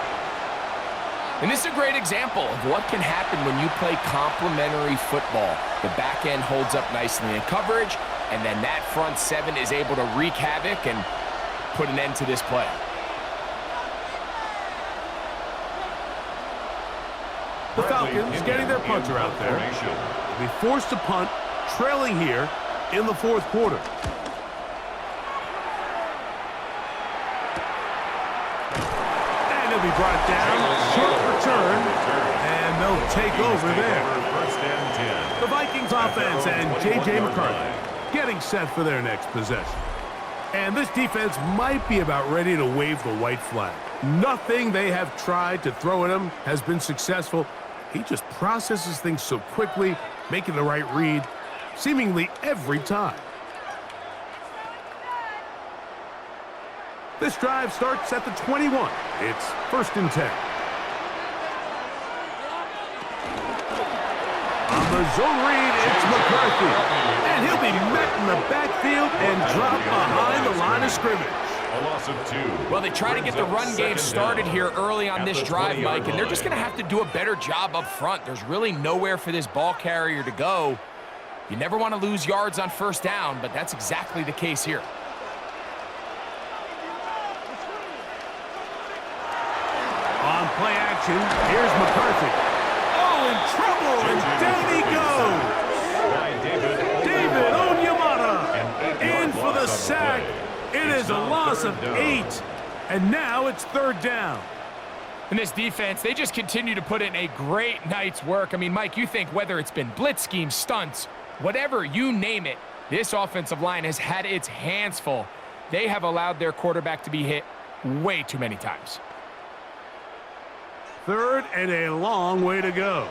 And this is a great example of what can happen when you play complementary football. The back end holds up nicely in coverage, and then that front 7 is able to wreak havoc and put an end to this play. The Falcons getting their punter out there. They'll be forced to punt, trailing here in the 4th quarter. And he'll be brought down. Short return. And they'll take over there. The Vikings offense and J.J. McCarthy getting set for their next possession. And this defense might be about ready to wave the white flag. Nothing they have tried to throw at him has been successful. He just processes things so quickly, making the right read, seemingly every time. This drive starts at the 21. It's 1st and 10. On the zone read, it's McCarthy. And he'll be met in the backfield and dropped behind the line of scrimmage. A loss of 2. Well, they try to get the run game started here early on this drive, Mike, and they're just going to have to do a better job up front. There's really nowhere for this ball carrier to go. You never want to lose yards on 1st down, but that's exactly the case here. On play action, here's McCarthy. Oh, in trouble, and down he goes. David Onyemata in for the sack. It is a loss of 8, and now it's 3rd down. And this defense, they just continue to put in a great night's work. I mean, Mike, you think whether it's been blitz schemes, stunts, whatever, you name it, this offensive line has had its hands full. They have allowed their quarterback to be hit way too many times. 3rd and a long way to go.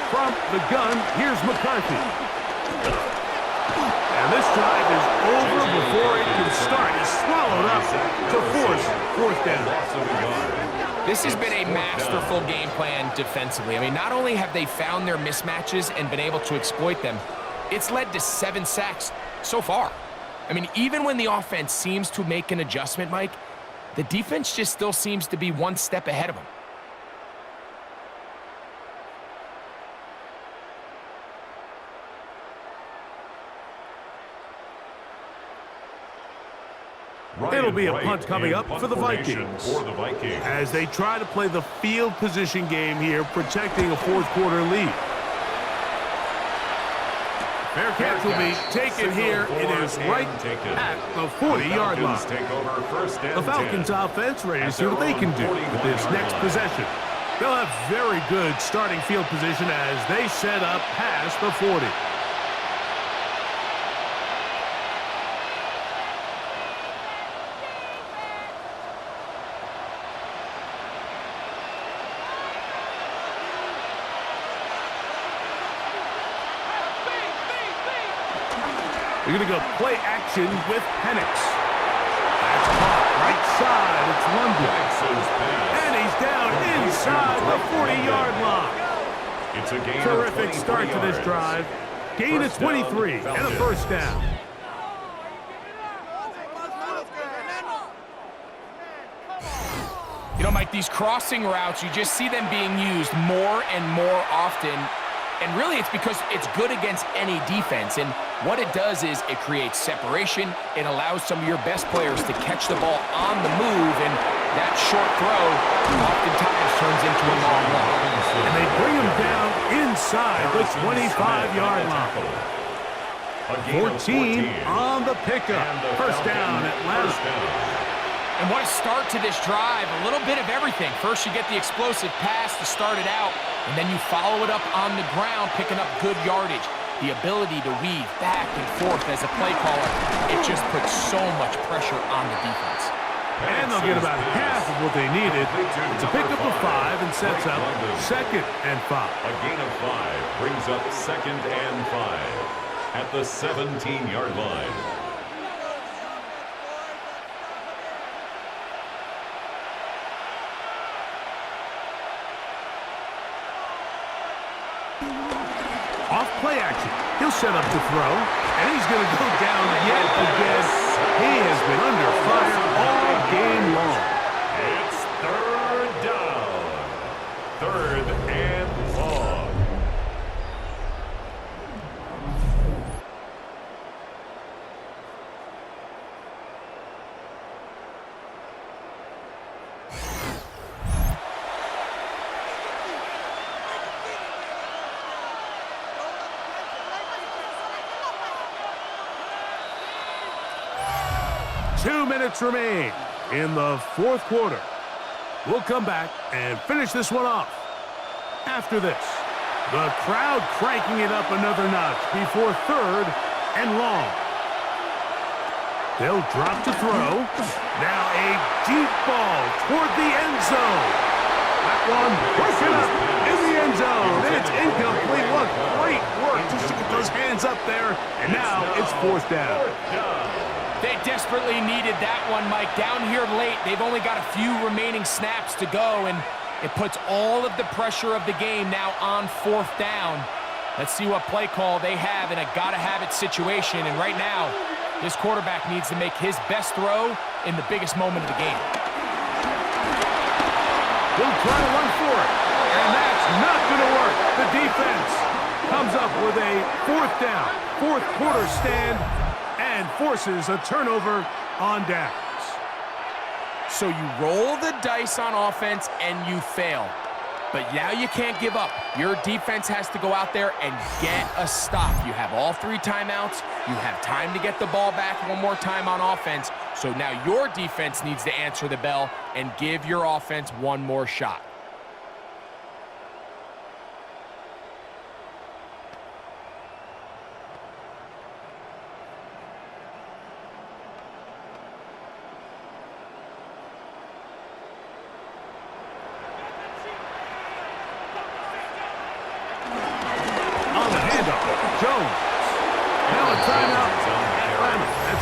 From the gun, here's McCarthy. And this drive is over before it can start. He's swallowed up to force 4th down. This has been a masterful game plan defensively. I mean, not only have they found their mismatches and been able to exploit them, it's led to 7 sacks so far. I mean, even when the offense seems to make an adjustment, Mike, the defense just still seems to be one step ahead of them. It'll be a punt coming up for the Vikings as they try to play the field position game here, protecting a 4th quarter lead. Fair catch will be taken here. It is right at the 40-yard line. The Falcons offense ready to see what they can do with this next possession. They'll have very good starting field position as they set up past the 40. You're going to go play action with Penix. That's caught right side. It's London. And he's down inside the 40-yard line. It's a gain Terrific start to this drive. Gain of 23 and a 1st down. You know, Mike, these crossing routes, you just see them being used more and more often. And really, it's because it's good against any defense. And what it does is it creates separation. It allows some of your best players to catch the ball on the move. And that short throw oftentimes turns into a long run. And they bring him down inside the 25-yard line. 14 on the pickup. 1st down at last. And what a start to this drive. A little bit of everything. First, you get the explosive pass to start it out, and then you follow it up on the ground, picking up good yardage. The ability to weave back and forth as a play caller, it just puts so much pressure on the defense. And they'll get about half of what they needed to pick up the 5 and sets up 2nd and 5. A gain of 5 brings up 2nd and 5 at the 17-yard line. Off play action. He'll set up to throw, and he's going to go down yet again. He has been under fire all game long. It's 3rd down. 3rd and long. Two minutes remain in the 4th quarter. We'll come back and finish this one off. After this, the crowd cranking it up another notch before 3rd and long. They'll drop to throw. Now a deep ball toward the end zone. That one broken up in the end zone. It's incomplete. Look, great work just to get those hands up there. And now it's 4th down. They desperately needed that one, Mike. Down here late, they've only got a few remaining snaps to go, and it puts all of the pressure of the game now on 4th down. Let's see what play call they have in a gotta-have-it situation, and right now, this quarterback needs to make his best throw in the biggest moment of the game. He'll try to run for it, and that's not going to work. The defense comes up with a 4th down, 4th quarter stand, and forces a turnover on downs. So you roll the dice on offense and you fail. But now you can't give up. Your defense has to go out there and get a stop. You have all 3 timeouts. You have time to get the ball back one more time on offense. So now your defense needs to answer the bell and give your offense one more shot.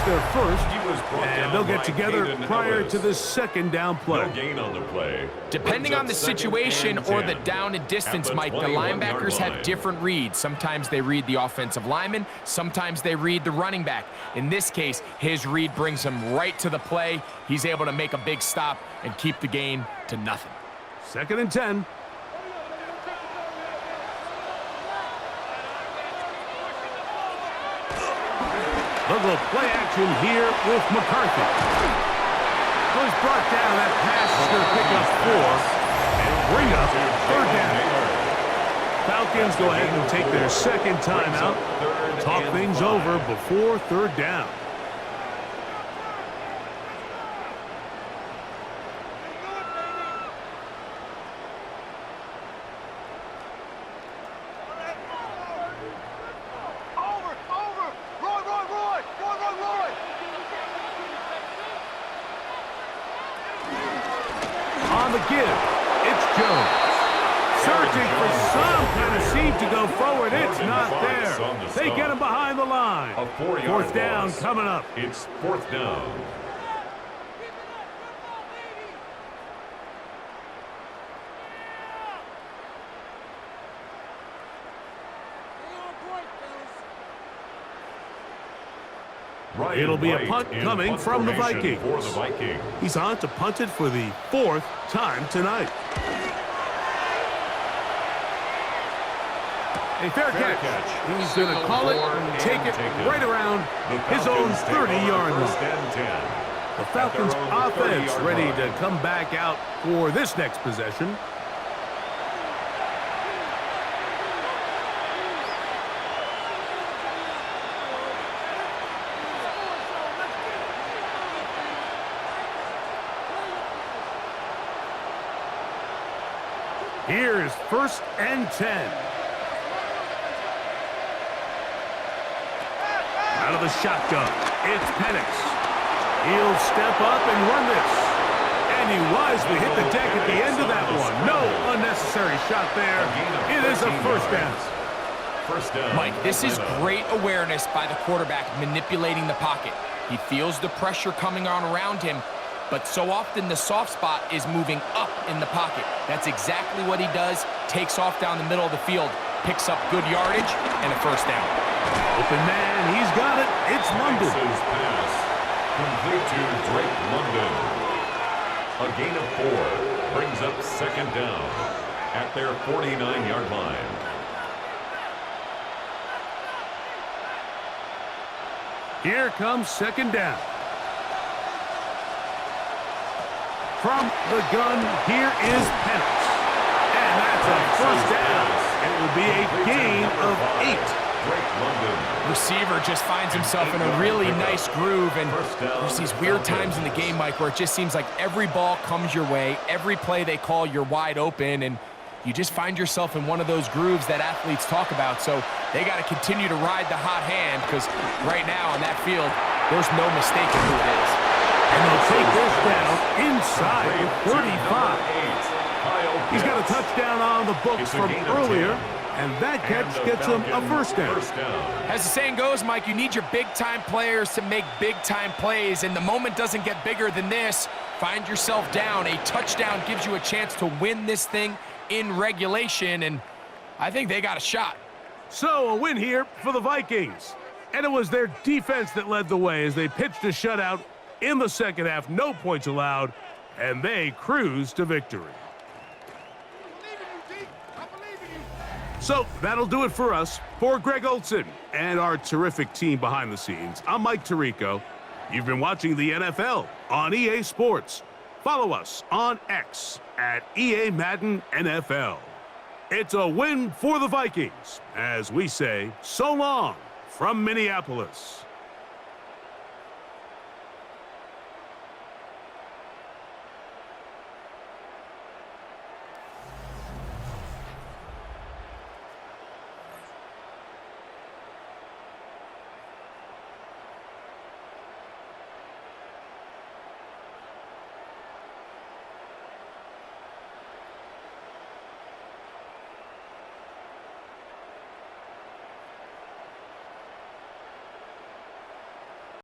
Their first, and they'll get together prior to the 2nd down play. No gain on the play. Depending on the situation or the down and distance, Mike, the linebackers have different reads. Sometimes they read the offensive lineman, sometimes they read the running back. In this case, his read brings him right to the play. He's able to make a big stop and keep the game to nothing. 2nd and 10. They'll go play action here with McCarthy. He's brought down. That pass is going to pick up 4 and bring up 3rd down. Falcons go ahead and take their 2nd timeout. Talk things over before 3rd down. On the give, it's Jones. Searching for some kind of seed to go forward. It's not there. They get him behind the line. A 4-yard 4th down loss. coming up. It's 4th down. It'll be a punt coming from the Vikings. For the Vikings. He's on to punt it for the 4th time tonight. A fair catch. He's going to call it and take it right around his own 30-yard line. The Falcons offense ready to come back out for this next possession. Here's 1st and 10. Out of the shotgun, it's Penix. He'll step up and run this. And he wisely hit the deck at the end of that one. No unnecessary shot there. It is a first down. Mike, this is great awareness by the quarterback manipulating the pocket. He feels the pressure coming on around him, but so often the soft spot is moving up in the pocket. That's exactly what he does. Takes off down the middle of the field, picks up good yardage, and a first down. Open man, he's got it. It's London. Pass complete to Drake London. A gain of 4 brings up second down at their 49-yard line. Here comes second down. From the gun, here is Penix. And that's a first down. It will be a gain of 8. Receiver just finds himself in a really nice groove, and there's these weird times in the game, Mike, where it just seems like every ball comes your way, every play they call, you're wide open, and you just find yourself in one of those grooves that athletes talk about. So they got to continue to ride the hot hand, because right now on that field, there's no mistaking who it is. And they'll take this down inside the 35. He's got a touchdown on the books from earlier, and that catch gets him a first down. As the saying goes, Mike, you need your big-time players to make big-time plays, and the moment doesn't get bigger than this. Find yourself down. A touchdown gives you a chance to win this thing in regulation, and I think they got a shot. So a win here for the Vikings. And it was their defense that led the way as they pitched a shutout in the second half. No points allowed, and they cruised to victory. So that'll do it for us. For Greg Olson and our terrific team behind the scenes, I'm Mike Tirico. You've been watching the NFL on EA Sports. Follow us on X at EA Madden NFL. It's a win for the Vikings, as we say so long from Minneapolis.